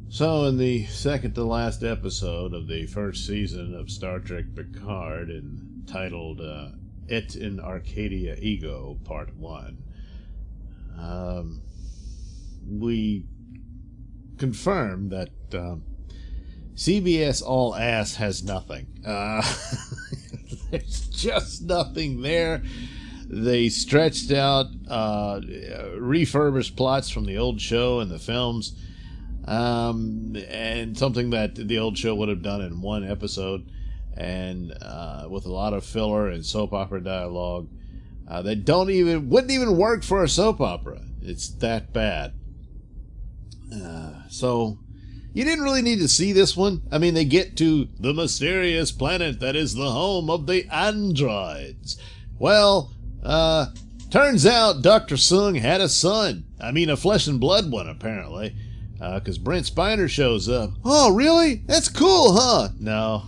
So, in the second to last episode of the first season of Star Trek Picard, entitled It in Arcadia Ego, Part 1, we confirmed that CBS All Ass has nothing. There's just nothing there. They stretched out, refurbished plots from the old show and the films. And something that the old show would have done in one episode, and with a lot of filler and soap opera dialogue that wouldn't even work for a soap opera. It's that bad. So you didn't really need to see this one. I mean, they get to the mysterious planet that is the home of the androids. Well, turns out Dr. Sung had a son. I mean, a flesh and blood one, apparently. Because Brent Spiner shows up. Oh, really? That's cool, huh? No,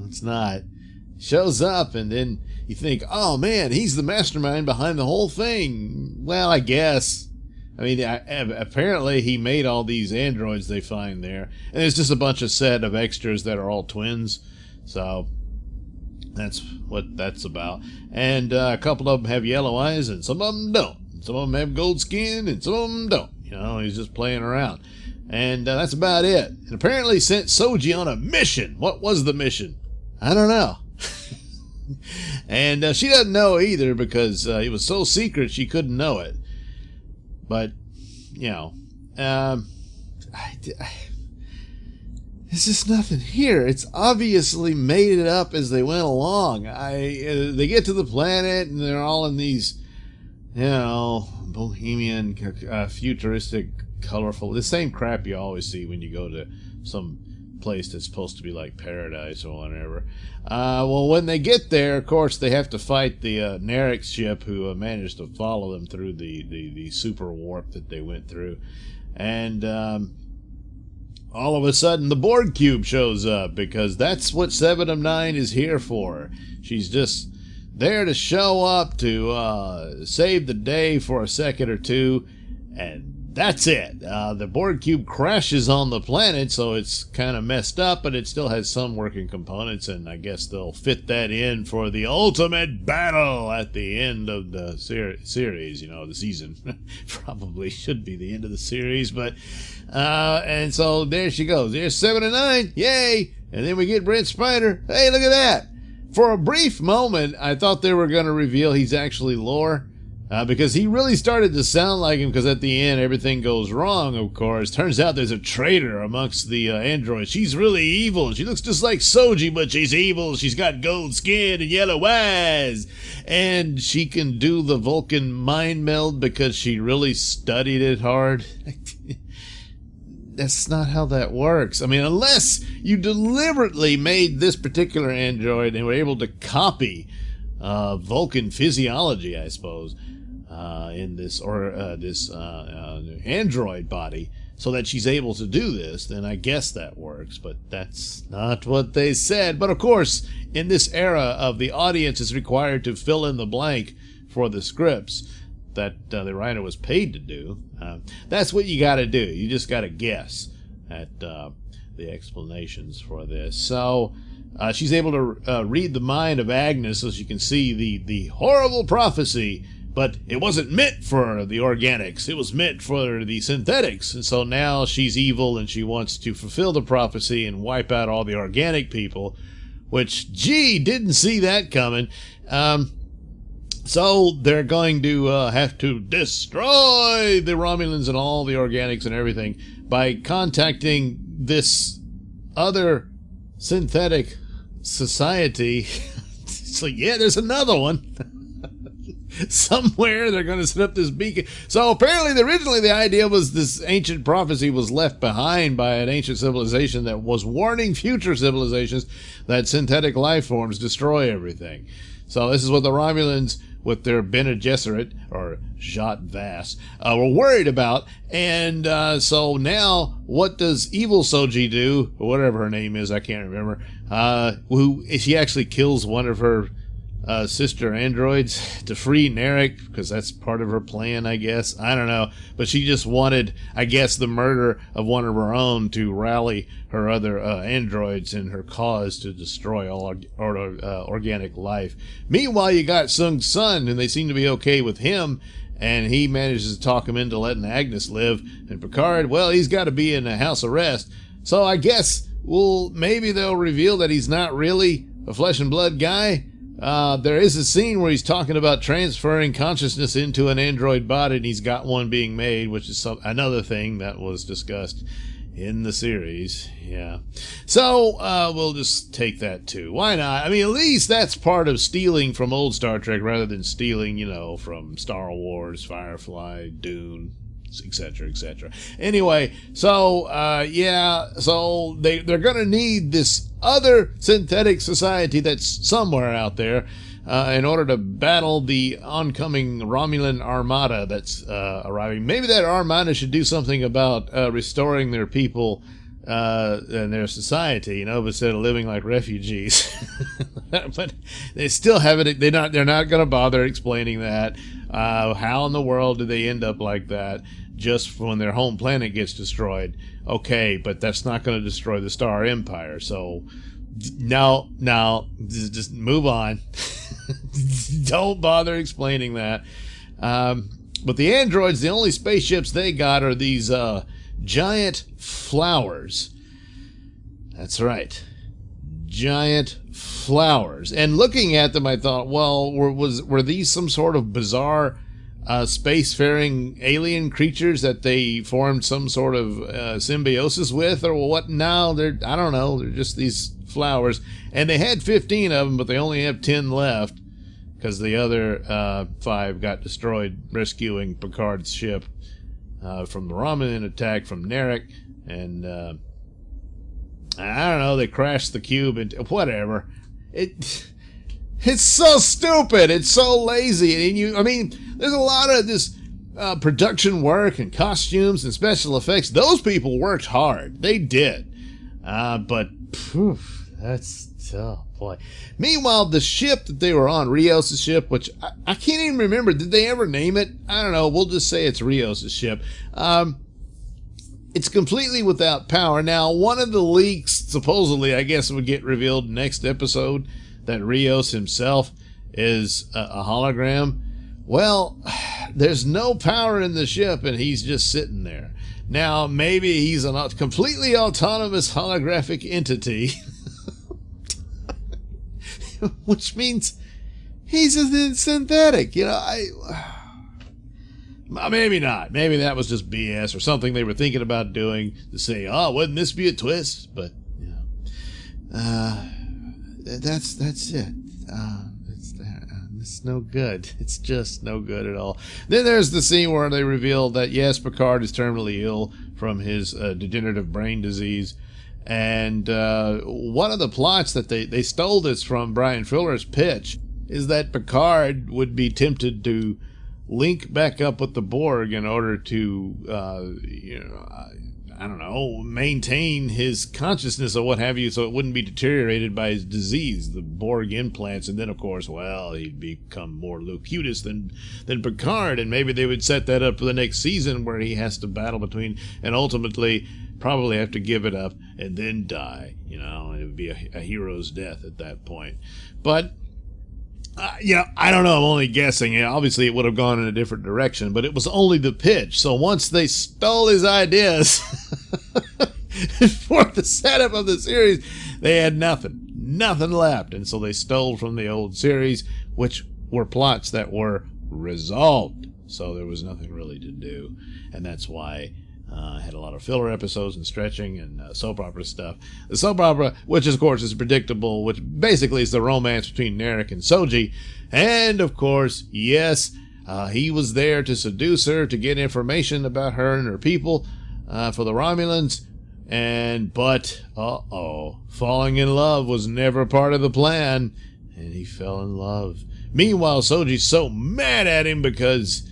it's not. Shows up, and then you think, oh, man, he's the mastermind behind the whole thing. Well, I guess. I mean, apparently he made all these androids they find there. And it's just a bunch of set of extras that are all twins. So that's what that's about. And a couple of them have yellow eyes, and some of them don't. Some of them have gold skin, and some of them don't. You know, he's just playing around. And that's about it. And apparently sent Soji on a mission. What was the mission? I don't know. And she doesn't know either, because it was so secret she couldn't know it. But, you know, there's just nothing here. It's obviously made it up as they went along. They get to the planet, and they're all in these, you know, bohemian, futuristic, colorful, the same crap you always see when you go to some place that's supposed to be like paradise or whatever. Well, when they get there, of course, they have to fight the Narek ship, who managed to follow them through the super warp that they went through. And all of a sudden, the Borg cube shows up, because that's what 7 of 9 is here for. She's just there to show up to save the day for a second or two, and that's it. The Borg cube crashes on the planet, so it's kind of messed up, but it still has some working components, and I guess they'll fit that in for the ultimate battle at the end of the series, you know, the season. Probably should be the end of the series, but and so there she goes. There's 7 of 9, yay! And then we get Brent Spiner. Hey, look at that! For a brief moment, I thought they were going to reveal he's actually Lore. Because he really started to sound like him, because at the end everything goes wrong, of course. Turns out there's a traitor amongst the androids. She's really evil. She looks just like Soji, but she's evil. She's got gold skin and yellow eyes. And she can do the Vulcan mind meld because she really studied it hard. That's not how that works. I mean, unless you deliberately made this particular android and were able to copy Vulcan physiology, I suppose, in this android body, so that she's able to do this, then I guess that works. But that's not what they said. But of course, in this era of the audience is required to fill in the blank for the scripts that the writer was paid to do, that's what you got to do. You just got to guess at the explanations for this. So she's able to read the mind of Agnes, so she can see the horrible prophecy. But it wasn't meant for the organics. It was meant for the synthetics. And so now she's evil, and she wants to fulfill the prophecy and wipe out all the organic people, which, gee, didn't see that coming. So they're going to have to destroy the Romulans and all the organics and everything by contacting this other synthetic society. So, yeah, there's another one. Somewhere they're going to set up this beacon. So apparently originally the idea was this ancient prophecy was left behind by an ancient civilization that was warning future civilizations that synthetic life forms destroy everything. So this is what the Romulans, with their Bene Gesserit, or Jat Vas, were worried about. And so now what does evil Soji do, or whatever her name is, I can't remember, she actually kills one of her sister androids to free Narek, because that's part of her plan, I guess. I don't know. But she just wanted, I guess, the murder of one of her own to rally her other androids in her cause to destroy all organic life. Meanwhile, you got Sung's son, and they seem to be okay with him, and he manages to talk him into letting Agnes live. And Picard, well, he's got to be in a house arrest. So I guess, well, maybe they'll reveal that he's not really a flesh and blood guy. There is a scene where he's talking about transferring consciousness into an android body, and he's got one being made, which is another thing that was discussed in the series. Yeah. So, we'll just take that too. Why not? I mean, at least that's part of stealing from old Star Trek rather than stealing, you know, from Star Wars, Firefly, Dune, etc., etc. Anyway, so yeah, so they're gonna need this other synthetic society that's somewhere out there in order to battle the oncoming Romulan armada that's arriving. Maybe that armada should do something about restoring their people and their society, you know, instead of living like refugees. But they still haven't. They're not going to bother explaining that. How in the world do they end up like that? Just when their home planet gets destroyed. Okay, but that's not going to destroy the Star Empire. So, no, just move on. Don't bother explaining that. But the androids, the only spaceships they got are these giant flowers. That's right. Giant flowers. And looking at them, I thought, well, were these some sort of bizarre spacefaring alien creatures that they formed some sort of symbiosis with, or what? No, I don't know. They're just these flowers, and they had 15 of them, but they only have 10 left because the other 5 got destroyed rescuing Picard's ship from the Romulan attack from Narek, and I don't know. They crashed the cube and whatever. It's so stupid. It's so lazy. And I mean, there's a lot of this production work and costumes and special effects. Those people worked hard. They did. But oh boy. Meanwhile, the ship that they were on, Rios' ship, which I can't even remember. Did they ever name it? I don't know. We'll just say it's Rios' ship. It's completely without power. Now, one of the leaks, supposedly, I guess, would get revealed next episode, that Rios himself is a hologram. Well, there's no power in the ship, and he's just sitting there. Now, maybe he's a completely autonomous holographic entity, which means he's a synthetic. You know, maybe not. Maybe that was just BS or something they were thinking about doing to say, oh, wouldn't this be a twist? But, you know, that's it. It's no good. It's just no good at all. Then there's the scene where they reveal that, yes, Picard is terminally ill from his degenerative brain disease. And one of the plots that they stole this from Brian Fuller's pitch is that Picard would be tempted to link back up with the Borg in order to, I don't know, maintain his consciousness or what have you, so it wouldn't be deteriorated by his disease, the Borg implants. And then, of course, well, he'd become more Locutus than Picard, and maybe they would set that up for the next season where he has to battle between, and ultimately probably have to give it up and then die. You know, it would be a hero's death at that point. But I don't know. I'm only guessing. Obviously, it would have gone in a different direction, but it was only the pitch. So once they stole his ideas for the setup of the series, they had nothing left. And so they stole from the old series, which were plots that were resolved. So there was nothing really to do. And that's why I had a lot of filler episodes and stretching and soap opera stuff. The soap opera, which of course is predictable, which basically is the romance between Narek and Soji. And of course, yes, he was there to seduce her, to get information about her and her people for the Romulans. But falling in love was never part of the plan. And he fell in love. Meanwhile, Soji's so mad at him because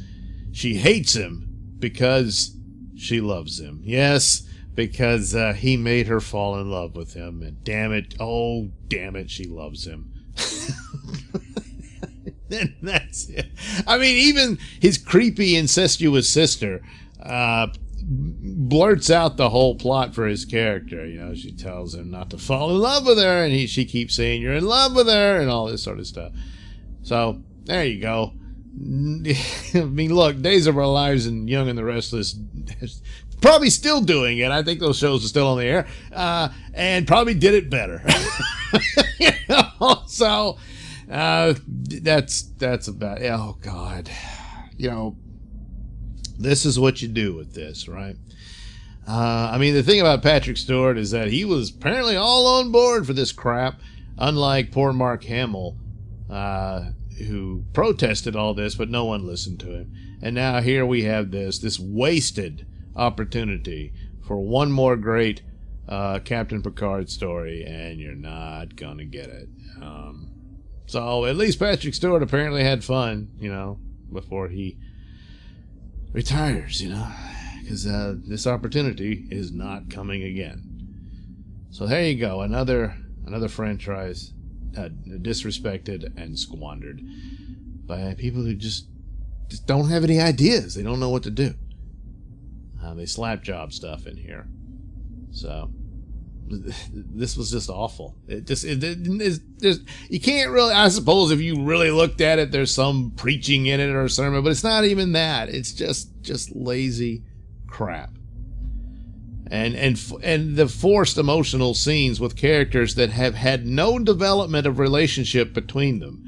she hates him because she loves him. Yes, because he made her fall in love with him. And damn it, she loves him. And that's it. I mean, even his creepy incestuous sister blurts out the whole plot for his character. You know, she tells him not to fall in love with her, and she keeps saying you're in love with her and all this sort of stuff. So there you go. I mean, look, Days of Our Lives and Young and the Restless, probably still doing it. I think those shows are still on the air, and probably did it better. You know? So that's about it. Oh God, you know, this is what you do with this, right? I mean, the thing about Patrick Stewart is that he was apparently all on board for this crap, unlike poor Mark Hamill, who protested all this, but no one listened to him. And now here we have this wasted opportunity for one more great Captain Picard story, and you're not gonna get it. So at least Patrick Stewart apparently had fun, you know, before he retires, you know, because this opportunity is not coming again. So there you go, another franchise disrespected and squandered by people who just don't have any ideas. They don't know what to do. They slap job stuff in here. So this was just awful. It's just you can't really, I suppose if you really looked at it, there's some preaching in it or a sermon, but it's not even that. It's just lazy crap. And the forced emotional scenes with characters that have had no development of relationship between them.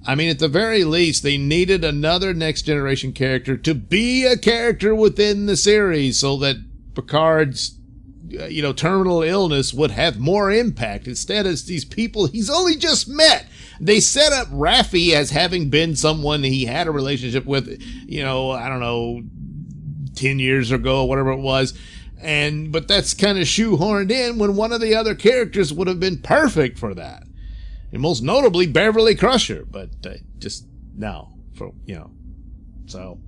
I mean, at the very least, they needed another Next Generation character to be a character within the series so that Picard's, you know, terminal illness would have more impact. Instead, it's these people he's only just met. They set up Raffi as having been someone he had a relationship with, you know, I don't know, 10 years ago or whatever it was. But that's kind of shoehorned in when one of the other characters would have been perfect for that. And most notably, Beverly Crusher. But just no, for, you know. So,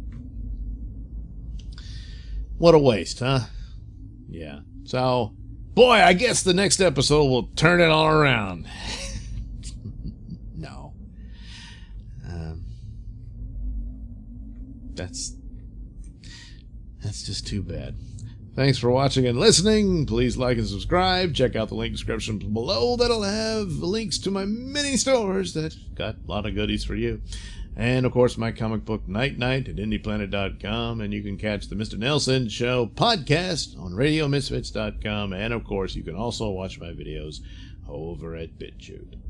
what a waste, huh? Yeah. So, boy, I guess the next episode will turn it all around. No. That's just too bad. Thanks for watching and listening. Please like and subscribe. Check out the link description below. That'll have links to my mini stores that got a lot of goodies for you. And, of course, my comic book Night Night at IndiePlanet.com. And you can catch the Mr. Nailsin Show podcast on RadioMisfits.com. And, of course, you can also watch my videos over at BitChute.